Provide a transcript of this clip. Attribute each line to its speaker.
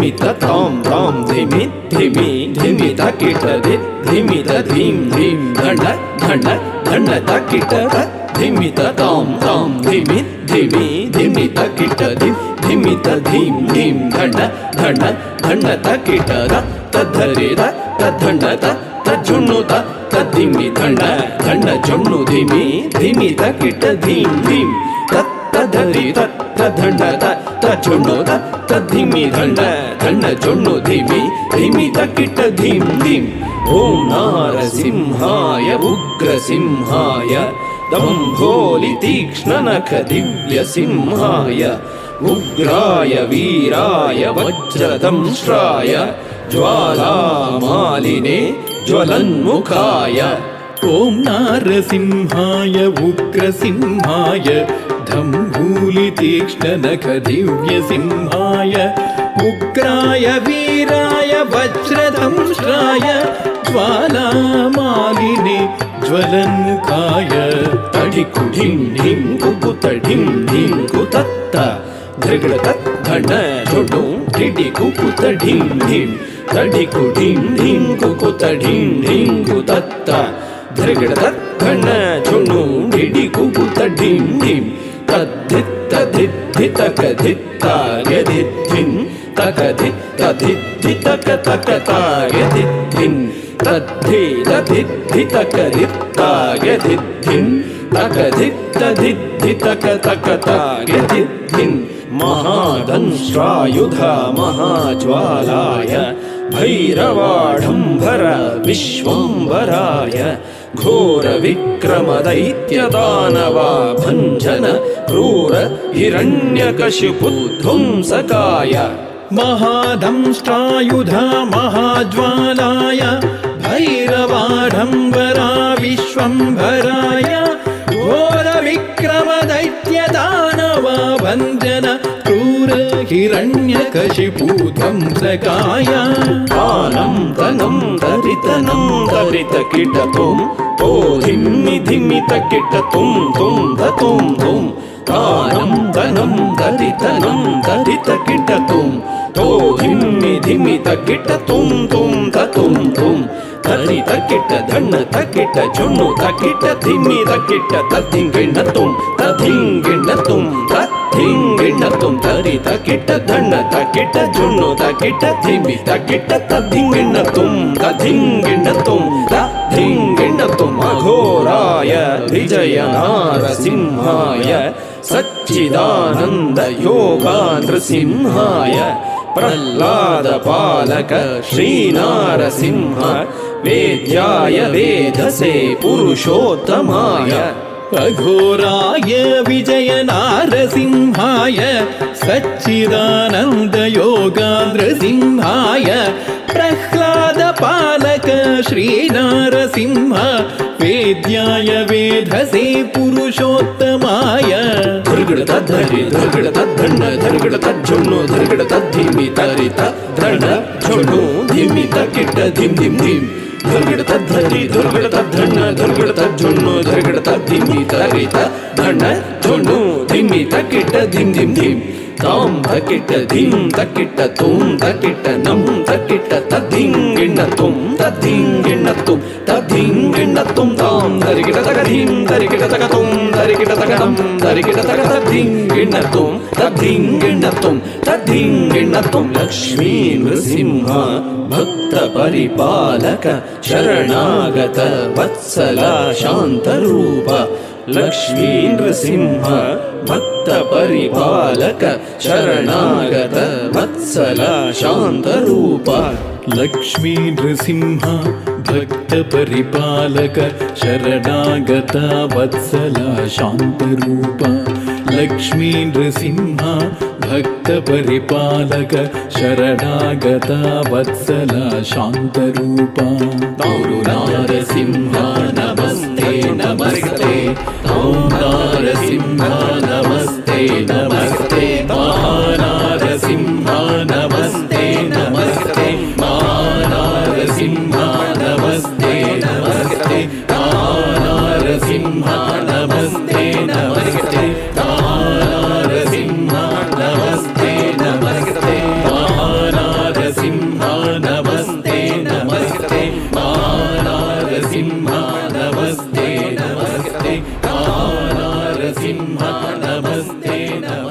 Speaker 1: ಧಿಮಿತ ತಾಂ ತಾಂ ಧಿಮಿ ಧಿಮಿ ಧಿಮಿತ ಕಿಟ ಧಿಮಿತ ಧೀಂ ಧೀಂ ಧಂಡ ಧಂಡ ಧಂಡ ತಕಿಟ ಧಿಮಿತ ತಾಂ ತಾಂ ಧಿಮಿ ಧಿಮಿ ಧಿಮಿತ ಕಿಟ ಧಿಮಿತ ಧೀಂ ಧೀಂ ಧಂಡ ಧಂಡ ಧಂಡ ತಕಿಟ ತದ್ಧರಿ ತದ್ಧಂಡ ತಜ್ಜುಣ್ಣು ತದ್ಧಿಮಿ ಧಂಡ ಧಂಡ ಜೊಣ್ಣು ಧಿಮಿ ಧಿಮಿ ತಕಿಟ ಧೀಂ ಧೀಂ ತದ್ಧರಿ ತದ್ಧಂಡ ತಜ್ಜುಣ್ಣು ತದ್ಧಿಮಿ ಧಂಡ ಧಂಡ ಜೊಣ್ಣು ಧಿಮಿ ಧಿಮಿ ತಕಿಟ ಧೀಂ ಧೀಂ ಓಂ ನಾರಸಿಂಹಾಯ ಉಗ್ರಸಿಂಹಾಯ ದಂಭೋಲಿ ತೀಕ್ಷ್ಣನಖ ದಿವ್ಯ ಸಿಂಹಾಯ ಉಗ್ರಾಯ ವೀರಾಯ ವಜ್ರದಂಶ್ರಾಯ ಜ್ವಾಲಾಮಾಲಿನೇ ಜ್ವಲನ್ಮುಖಾಯ
Speaker 2: ಓಂ ನಾರಸಿಂಹಾಯ ಉಗ್ರಸಿಂಹಾಯ ದಂಭೂಲಿ ತೀಕ್ಷ್ಣನಖ ದಿವ್ಯ ಸಿಂಹಾಯ ಉಗ್ರಾಯ ವೀರಾಯ ವಜ್ರದಂಶ್ರಾಯ ಜ್ವಾಲಾಮಾಲಿನೇ ಜ್ವಲನ್ಮುಖಾಯ
Speaker 1: ತಡಿಕು ಢಿಂ ಢಿಂ ಕುಕುತ ಢಿಂ ಢಿಂ ಕುತತ್ತ ಧೃಗಡ ತದ್ಧಂಡ ಜೊಣ್ಣು ಢಿಡಿ ಕುಕುತ ಢಿಂ ಢಿಂ ತಡಿಕು ಢಿಂ ಢಿಂ ಕುಕುತ ಢಿಂ ಢಿಂ ಕುತತ್ತ ಧೃಗಡ ತದ್ಧಂಡ ಜೊಣ್ಣು ಢಿಡಿ ಕುಕುತ ಢಿಂ ಢಿಂ ತದ್ಧಿತ್ತ ಧಿದ್ಧಿತಕ ಧಿತ್ತಾರ್ಯಧಿದ್ಧಿನ್ ತಕಧಿತ್ತಧಿದ್ಧಿತಕ ತಕತಾರ್ಯಧಿದ್ಧಿನ್ ತದ್ಧಿತಧಿದ್ಧಿತಕರಿತ್ತಾರ್ಯಧಿದ್ಧಿನ್ ತಕಧಿತ್ತಧಿದ್ಧಿತಕ ತಕತಾರ್ಯಧಿದ್ಧಿನ್ ಮಹಾದಂಶ್ರಾಯುಧ ಮಹಾಜ್ವಾಲಾಯ ಭೈರವಾಢಂಬರ ವಿಶ್ವಂಬರಾಯ ಘೋರ ವಿಕ್ರಮ ದೈತ್ಯ ದಾನವ ಭಂಜನ ಕ್ರೂರ ಹಿರಣ್ಯಕಶಿಪುಧ್ವಂಸಕಾಯ
Speaker 2: ಮಹಾದಂಷ್ಟ್ರಾಯುಧ ಮಹಾಜ್ವಾಲಾಯ ಭೈರವಾಢಂಬರಾ ವಿಶ್ವಂಭರಾಯ ಘೋರ ವಿಕ್ರಮ ದೈತ್ಯ ದಾನವ ಭಂಜನ ಕ್ರೂರ ಹಿರಣ್ಯಕಶಿಪುಧ್ವಂಸಕಾಯ
Speaker 1: ಆನಂ ತನಂ ತರಿತನಂ ತರಿತ ಕಿಟತುಂ ತೋ ಧಿಮ್ಮಿ ಧಿಮ್ಮಿತ ಕಿಟತುಂ ತುಂ ತತುಂ ತುಂ ಆನಂ ತನಂ ತರಿತನಂ ತರಿತ ಕಿಟತುಂ ತೋ ಧಿಮ್ಮಿ ಧಿಮ್ಮಿತ ಕಿಟತುಂ ತುಂ ತತುಂ ತುಂ ತರಿತ ಕಿಟ ಧಣ್ಣ ತಕಿಟ ಜೊಣ್ಣು ತಕಿಟ ಧಿಮ್ಮಿ ತಕಿಟ ತದ್ದಿಂಗಿಣ್ಣತುಂ ತದ್ದಿಂಗಿಣ್ಣತುಂ ತದ್ದಿಂಗಿಣ್ಣತುಂ ತರಿತ ಕಿಟ ಧಣ್ಣ ತಕಿಟ ಜೊಣ್ಣು ತಕಿಟ ಧಿಮ್ಮಿ ತಕಿಟ ತದ್ದಿಂಗಿಣ್ಣತುಂ ತದ್ದಿಂಗಿಣ್ಣತುಂ ತದ್ದಿಂಗಿಣ್ಣತುಂ ಅಘೋರಾಯ ವಿಜಯ ನಾರಸಿಂಹಾಯ ಸಚ್ಚಿದಾನಂದ ಯೋಗ ನೃಸಿಂಹಾಯ ಪ್ರಹ್ಲಾದ ಪಾಲಕ ಶ್ರೀನಾರಸಿಂಹ ವೇದ್ಯಾಯ ವೇಧಸೆ ಪುರುಷೋತ್ತಮಾಯ
Speaker 2: ಅಘೋರಾಯ ವಿಜಯ ನಾರಸಿಂಹಾಯ ಸಚ್ಚಿದಾನಂದ ಯೋಗಾಂಧ್ರಸಿಂಹಾಯ ಪ್ರಹ್ಲಾದ ಪಾಲಕ ಶ್ರೀನಾರಸಿಂಹ ವೇದ್ಯಾಯ ವೇಧಸೆ ಪುರುಷೋತ್ತಮಾಯ
Speaker 1: ಧೃಗಡ ತದ್ಧರಿ ಧೃಗಡ ತದ್ಧಂಡ ಧೃಗಡ ತಜ್ಜೊಣ್ಣು ಧೃಗಡ ತದ್ಧಿಮಿ ತರಿತ ಧಂಡ ಜೊಣ್ಣು ಧಿಮ್ಮಿ ತಕಿಟ ಧಿಮ್ ಧಿಮ್ ಧಿಮ್ ಧೃಗಡ ತದ್ಧರಿ ಧೃಗಡ ತದ್ಧಂಡ ಧೃಗಡ ತಜ್ಜೊಣ್ಣು ಧೃಗಡ ತದ್ಧಿಮಿ ತರಿತ ಧಂಡ ಜೊಣ್ಣು ಧಿಮ್ಮಿ ತಕಿಟ ಧಿಮ್ ಧಿಮ್ ಧಿಮ್ ತಾಂ ತಕಿಟ ಧಿಂ ತಕಿಟ ತುಂ ತಕಿಟ ನಂ ತಕಿಟ ತದ್ದಿಂಗಿಣ್ಣತುಂ ತದ್ದಿಂಗಿಣ್ಣತುಂ ತದ್ದಿಂಗಿಣ್ಣತುಂ ತಾಂ ಧರಿಗಿಟ ತಕ ಧಿಂ ಧರಿಗಿಟ ತಕ ತುಂ ಧರಿಗಿಟ ತಕ ನಂ ಧರಿಗಿಟ ತಕ ತದ್ದಿಂಗಿಣ್ಣತುಂ ತದ್ದಿಂಗಿಣ್ಣತುಂ ತದ್ದಿಂಗಿಣ್ಣತುಂ ಲಕ್ಷ್ಮೀ ನೃಸಿಂಹ ಭಕ್ತ ಪರಿಪಾಲಕ ಶರಣಾಗತ ವತ್ಸಲ ಶಾಂತರೂಪ ಲಕ್ಷ್ಮೀ ನೃಸಿಂಹ ಭಕ್ತ ಪರಿಪಾಲಕ ಶರಣಾಗತ ವತ್ಸಲ ಶಾಂತರೂಪ
Speaker 2: ಲಕ್ಷ್ಮೀ ನೃಸಿಂಹ ಭಕ್ತ ಪರಿಪಾಲಕ ಶರಣಾಗತ ವತ್ಸಲ ಶಾಂತರೂಪ ಲಕ್ಷ್ಮೀ ನೃಸಿಂಹ ಭಕ್ತ ಪರಿಪಾಲಕ ಶರಣಾಗತ ವತ್ಸಲ ಶಾಂತರೂಪ
Speaker 1: ಗೌರು ನಾರಸಿಂಹ ನಮಸ್ತೆ ನಮಸ್ತೆ ಓಂ ನಾರಸಿಂಹ ನಮಸ್ತೆ ನಮಸ್ತೆ ಮಹಾನಾರಸಿಂಹ ನಮಸ್ತೆ ನಮಸ್ತೆ ಮಹಾನಾರಸಿಂಹ ನಮಸ್ತೆ ನಮಸ್ತೆ ಮಹಾನಾರಸಿಂಹ ನಮಸ್ತೆ ನಮಸ್ತೆ ಮಹಾನಾರಸಿಂಹ ನಮಸ್ತೆ ನಮಸ್ತೆ ಮಹಾನಾರಸಿಂಹ नमस्ते